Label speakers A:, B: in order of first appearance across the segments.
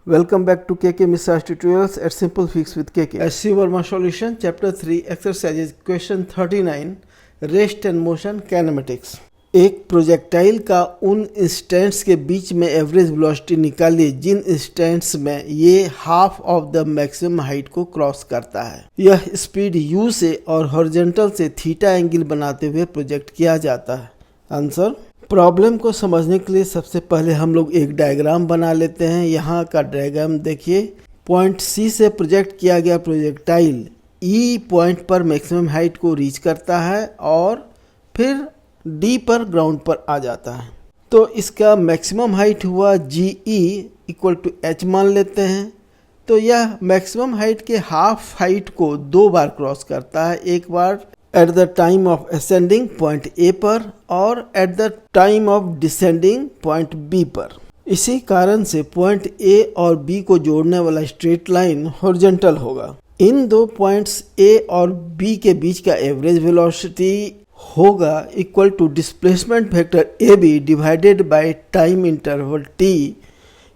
A: Welcome back to KK Massage Tutorials at Simple Fix with KK. SC Verma Solution Chapter 3 Exercises Question 39 Rest and Motion Kinematics. एक projectile का उन instants के बीच में average velocity निकालिए जिन instants में ये half of the maximum height को cross करता है। यह स्पीड u से और हॉरिजॉन्टल से थीटा एंगल बनाते हुए प्रोजेक्ट किया जाता है। आंसर, प्रॉब्लम को समझने के लिए सबसे पहले हम लोग एक डायग्राम बना लेते हैं। यहाँ का डायग्राम देखिए। पॉइंट सी से प्रोजेक्ट किया गया प्रोजेक्टाइल ई पॉइंट पर मैक्सिमम हाइट को रीच करता है और फिर डी पर ग्राउंड पर आ जाता है। तो इसका मैक्सिमम हाइट हुआ जी ई इक्वल टू एच मान लेते हैं। तो यह मैक्सिमम हाइट के हाफ हाइट को दो बार क्रॉस करता है, एक बार at the time of ascending point A पर और at the time of descending point B पर। इसी कारण से पॉइंट ए और बी को जोड़ने वाला स्ट्रेट लाइन हॉरिजॉन्टल होगा। इन दो पॉइंट्स ए और बी के बीच का एवरेज वेलोसिटी होगा equal to displacement vector A B divided by time interval T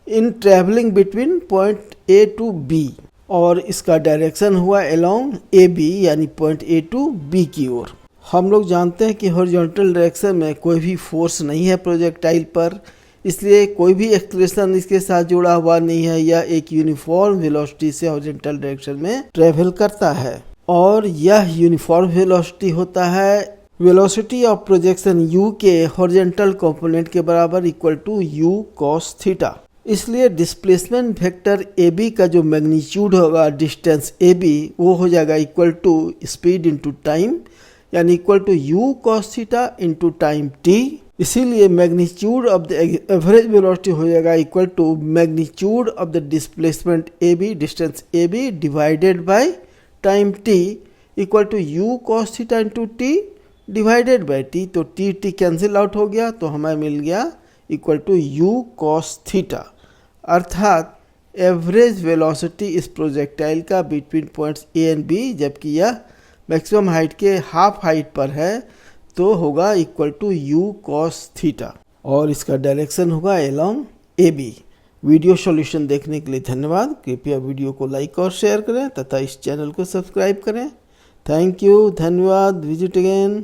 A: in travelling between point A to B, और इसका डायरेक्शन हुआ अलोंग ए बी यानी पॉइंट ए टू बी की ओर। हम लोग जानते हैं कि हॉरिजॉन्टल डायरेक्शन में कोई भी फोर्स नहीं है प्रोजेक्टाइल पर, इसलिए कोई भी एक्सलेरेशन इसके साथ जुड़ा हुआ नहीं है। यह एक यूनिफॉर्म वेलोसिटी से हॉरिजॉन्टल डायरेक्शन में ट्रेवल करता है और यह यूनिफॉर्म वेलोसिटी होता है वेलोसिटी ऑफ प्रोजेक्शन u के हॉरिजॉन्टल कंपोनेंट के बराबर equal to u cos theta. इसलिए डिस्प्लेसमेंट वेक्टर ए बी का जो मैग्नीट्यूड होगा डिस्टेंस ए बी वो हो जाएगा equal to speed into time यानी equal to u cos theta into time t। इसीलिए magnitude of the average velocity हो जाएगा equal to magnitude of the displacement A B distance A B divided by time t equal to u cos theta into t divided by t। तो t cancel out हो गया तो हमें मिल गया equal to u cos theta. अर्थात average velocity इस projectile का between points A and B, जबकि यह मैक्सिमम हाइट के हाफ हाइट पर है, तो होगा equal to u cos theta और इसका डायरेक्शन होगा along A B. Video solution देखने के लिए धन्यवाद। कृपया वीडियो को लाइक और शेयर करें तथा इस चैनल को सब्सक्राइब करें। थैंक यू, धन्यवाद। Visit again.